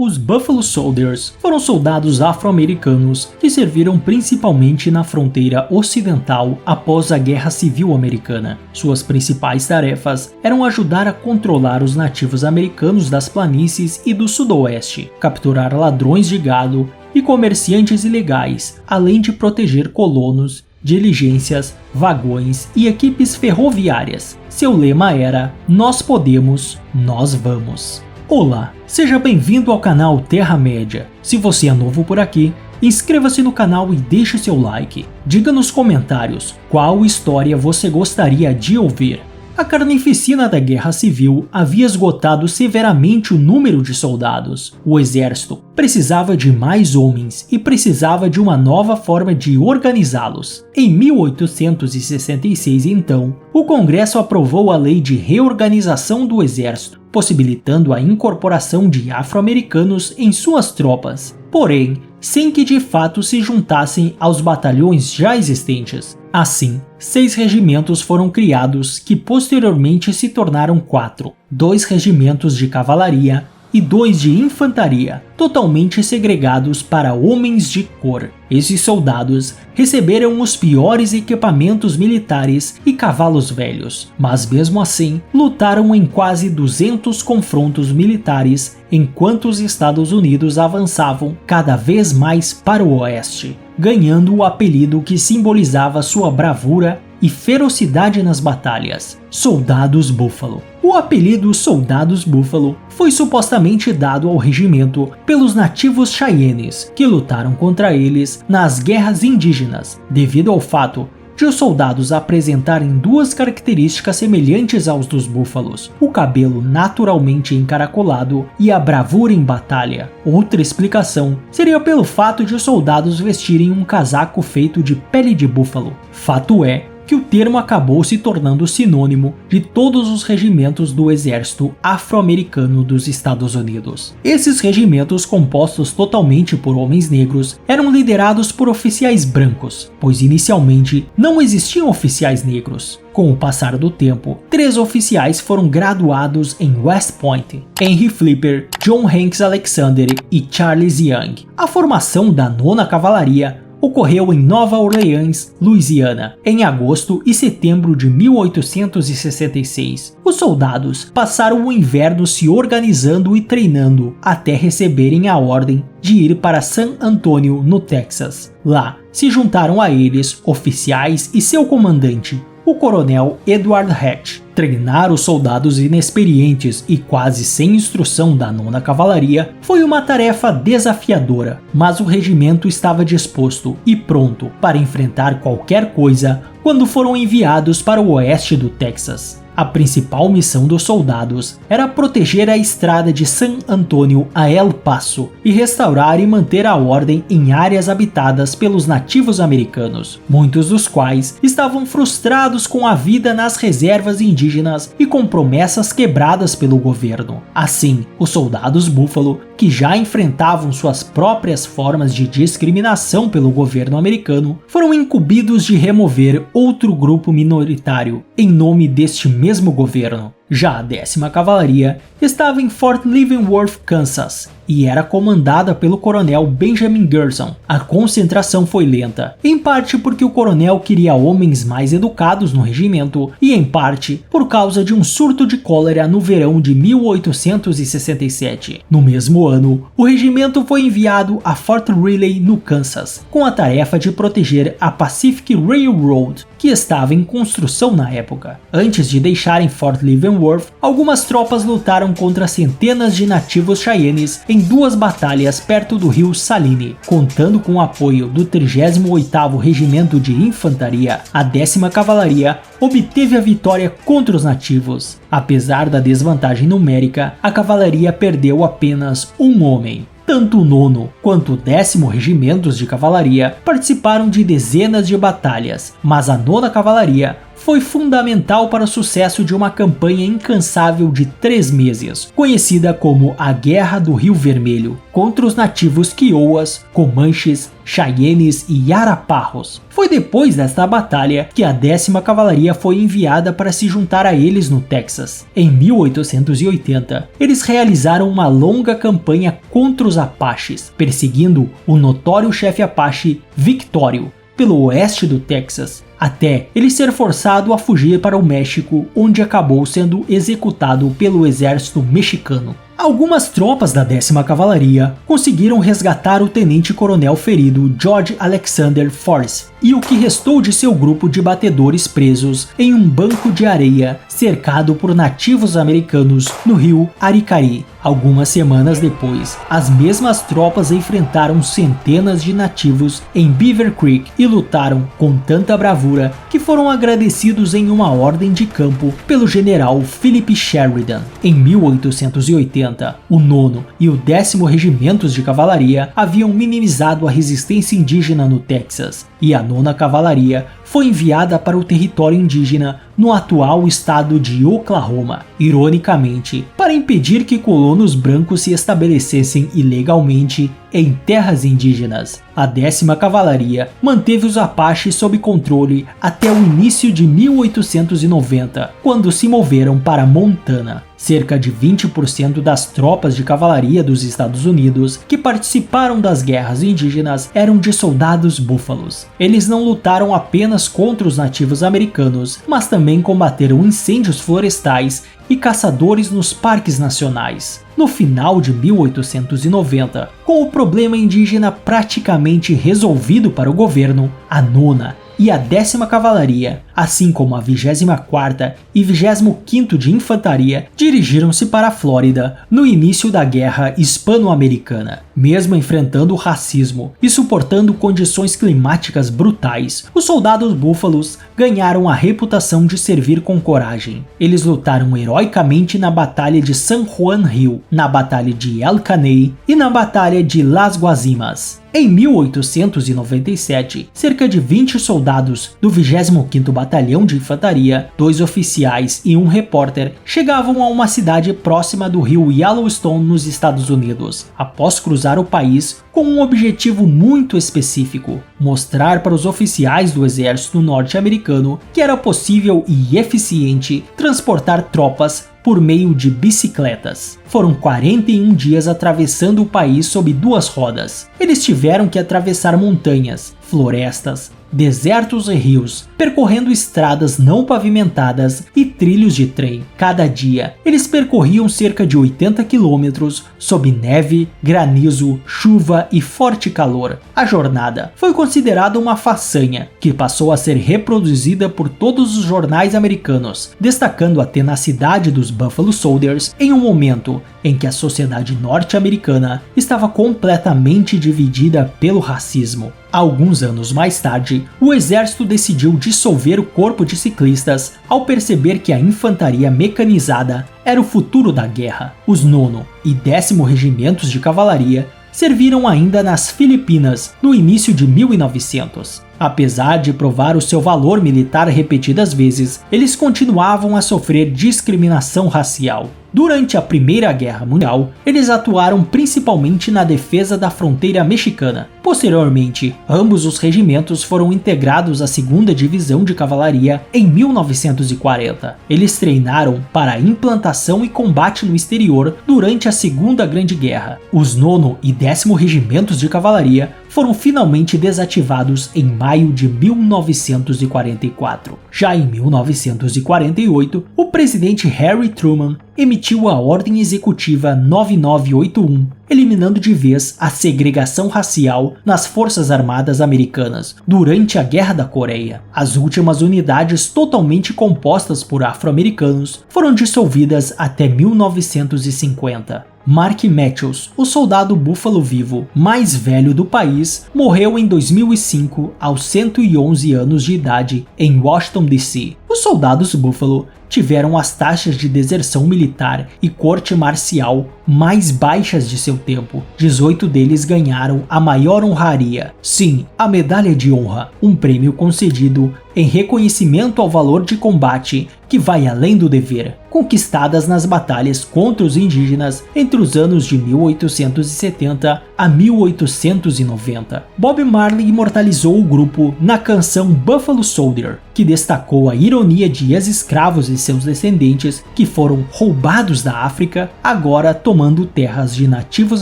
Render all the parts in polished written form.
Os Buffalo Soldiers foram soldados afro-americanos que serviram principalmente na fronteira ocidental após a Guerra Civil Americana. Suas principais tarefas eram ajudar a controlar os nativos americanos das planícies e do sudoeste, capturar ladrões de gado e comerciantes ilegais, além de proteger colonos, diligências, vagões e equipes ferroviárias. Seu lema era: "Nós podemos, nós vamos". Olá, seja bem-vindo ao canal Terra-média. Se você é novo por aqui, inscreva-se no canal e deixe seu like. Diga nos comentários qual história você gostaria de ouvir. A carnificina da Guerra Civil havia esgotado severamente o número de soldados. O exército precisava de mais homens e precisava de uma nova forma de organizá-los. Em 1866, então, o Congresso aprovou a Lei de Reorganização do Exército, possibilitando a incorporação de afro-americanos em suas tropas, porém, sem que de fato se juntassem aos batalhões já existentes. Assim, 6 regimentos foram criados que posteriormente se tornaram 4, 2 regimentos de cavalaria e 2 de infantaria, totalmente segregados para homens de cor. Esses soldados receberam os piores equipamentos militares e cavalos velhos, mas mesmo assim lutaram em quase 200 confrontos militares enquanto os Estados Unidos avançavam cada vez mais para o oeste, ganhando o apelido que simbolizava sua bravura e ferocidade nas batalhas: Soldados Búfalo. O apelido Soldados Búfalo foi supostamente dado ao regimento pelos nativos Cheyennes, que lutaram contra eles nas guerras indígenas, devido ao fato de os soldados apresentarem 2 características semelhantes aos dos búfalos: o cabelo naturalmente encaracolado e a bravura em batalha. Outra explicação seria pelo fato de os soldados vestirem um casaco feito de pele de búfalo. Fato é que o termo acabou se tornando sinônimo de todos os regimentos do exército afro-americano dos Estados Unidos. Esses regimentos, compostos totalmente por homens negros, eram liderados por oficiais brancos, pois inicialmente não existiam oficiais negros. Com o passar do tempo, 3 oficiais foram graduados em West Point: Henry Flipper, John Hanks Alexander e Charles Young. A formação da 9ª Cavalaria ocorreu em Nova Orleans, Louisiana, em agosto e setembro de 1866. Os soldados passaram o inverno se organizando e treinando até receberem a ordem de ir para San Antonio, no Texas. Lá, se juntaram a eles oficiais e seu comandante, o coronel Edward Hatch. Treinar os soldados inexperientes e quase sem instrução da 9ª Cavalaria foi uma tarefa desafiadora, mas o regimento estava disposto e pronto para enfrentar qualquer coisa quando foram enviados para o oeste do Texas. A principal missão dos soldados era proteger a estrada de San Antonio a El Paso e restaurar e manter a ordem em áreas habitadas pelos nativos americanos, muitos dos quais estavam frustrados com a vida nas reservas indígenas e com promessas quebradas pelo governo. Assim, os soldados Búfalo, que já enfrentavam suas próprias formas de discriminação pelo governo americano, foram incumbidos de remover outro grupo minoritário em nome deste mesmo governo. Já a 10ª Cavalaria estava em Fort Leavenworth, Kansas, e era comandada pelo coronel Benjamin Garrison. A concentração foi lenta, em parte porque o coronel queria homens mais educados no regimento e em parte por causa de um surto de cólera no verão de 1867. No mesmo ano, o regimento foi enviado a Fort Riley, no Kansas, com a tarefa de proteger a Pacific Railroad, que estava em construção na época. Antes de deixarem Fort Leavenworth, algumas tropas lutaram contra centenas de nativos Cheyennes em 2 batalhas perto do rio Saline. Contando com o apoio do 38º Regimento de Infantaria, a 10ª Cavalaria obteve a vitória contra os nativos. Apesar da desvantagem numérica, a cavalaria perdeu apenas um homem. Tanto o 9º quanto o 10º regimentos de cavalaria participaram de dezenas de batalhas, mas a 9ª Cavalaria foi foi fundamental para o sucesso de uma campanha incansável de 3 meses, conhecida como a Guerra do Rio Vermelho, contra os nativos Kiowas, Comanches, Cheyennes e Arapahoes. Foi depois desta batalha que a 10ª Cavalaria foi enviada para se juntar a eles no Texas. Em 1880, eles realizaram uma longa campanha contra os Apaches, perseguindo o notório chefe Apache Victório pelo oeste do Texas, até ele ser forçado a fugir para o México, onde acabou sendo executado pelo exército mexicano. Algumas tropas da 10ª Cavalaria conseguiram resgatar o tenente-coronel ferido George Alexander Force e o que restou de seu grupo de batedores presos em um banco de areia cercado por nativos americanos no rio Aricari. Algumas semanas depois, as mesmas tropas enfrentaram centenas de nativos em Beaver Creek e lutaram com tanta bravura que foram agradecidos em uma ordem de campo pelo general Philip Sheridan. Em 1880, o 9º e o 10º Regimentos de Cavalaria haviam minimizado a resistência indígena no Texas, e a 9ª Cavalaria foi enviada para o território indígena no atual estado de Oklahoma, ironicamente, para impedir que colonos brancos se estabelecessem ilegalmente em terras indígenas. A 10ª Cavalaria manteve os Apaches sob controle até o início de 1890, quando se moveram para Montana. Cerca de 20% das tropas de cavalaria dos Estados Unidos que participaram das guerras indígenas eram de soldados búfalos. Eles não lutaram apenas contra os nativos americanos, mas também combateram incêndios florestais e caçadores nos parques nacionais. No final de 1890, com o problema indígena praticamente resolvido para o governo, a 9ª e a 10ª Cavalaria, assim como a 24ª e 25º de Infantaria, dirigiram-se para a Flórida no início da Guerra Hispano-Americana. Mesmo enfrentando o racismo e suportando condições climáticas brutais, os soldados búfalos ganharam a reputação de servir com coragem. Eles lutaram heroicamente na Batalha de San Juan Hill, na Batalha de El Caney e na Batalha de Las Guasimas. Em 1897, cerca de 20 soldados do 25º Batalhão de Infantaria, 2 oficiais e um repórter chegavam a uma cidade próxima do rio Yellowstone nos Estados Unidos, após cruzar o país com um objetivo muito específico: mostrar para os oficiais do exército norte-americano que era possível e eficiente transportar tropas por meio de bicicletas. Foram 41 dias atravessando o país sob 2 rodas. Eles tiveram que atravessar montanhas, florestas, desertos e rios, percorrendo estradas não pavimentadas e trilhos de trem. Cada dia, eles percorriam cerca de 80 quilômetros sob neve, granizo, chuva e forte calor. A jornada foi considerada uma façanha, que passou a ser reproduzida por todos os jornais americanos, destacando a tenacidade dos Buffalo Soldiers em um momento em que a sociedade norte-americana estava completamente dividida pelo racismo. Alguns anos mais tarde, o exército decidiu dissolver o corpo de ciclistas ao perceber que a infantaria mecanizada era o futuro da guerra. Os 9º e 10º Regimentos de Cavalaria serviram ainda nas Filipinas no início de 1900. Apesar de provar o seu valor militar repetidas vezes, eles continuavam a sofrer discriminação racial. Durante a Primeira Guerra Mundial, eles atuaram principalmente na defesa da fronteira mexicana. Posteriormente, ambos os regimentos foram integrados à 2ª Divisão de Cavalaria em 1940. Eles treinaram para a implantação e combate no exterior durante a Segunda Grande Guerra. Os 9º e 10º Regimentos de Cavalaria foram finalmente desativados em maio de 1944. Já em 1948, o presidente Harry Truman emitiu a Ordem Executiva 9981, eliminando de vez a segregação racial nas Forças Armadas Americanas durante a Guerra da Coreia. As últimas unidades totalmente compostas por afro-americanos foram dissolvidas até 1950. Mark Matthews, o soldado búfalo vivo mais velho do país, morreu em 2005 aos 111 anos de idade em Washington, D.C. Os soldados búfalo tiveram as taxas de deserção militar e corte marcial mais baixas de seu tempo. 18 deles ganharam a maior honraria, sim, a Medalha de Honra, um prêmio concedido em reconhecimento ao valor de combate que vai além do dever, conquistadas nas batalhas contra os indígenas entre os anos de 1870 a 1890. Bob Marley imortalizou o grupo na canção Buffalo Soldier, que destacou a ironia de ex-escravos e seus descendentes que foram roubados da África, agora tomando terras de nativos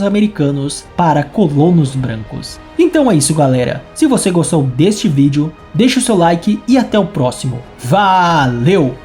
americanos para colonos brancos. Então é isso, galera. Se você gostou deste vídeo, deixe o seu like e até o próximo. Valeu!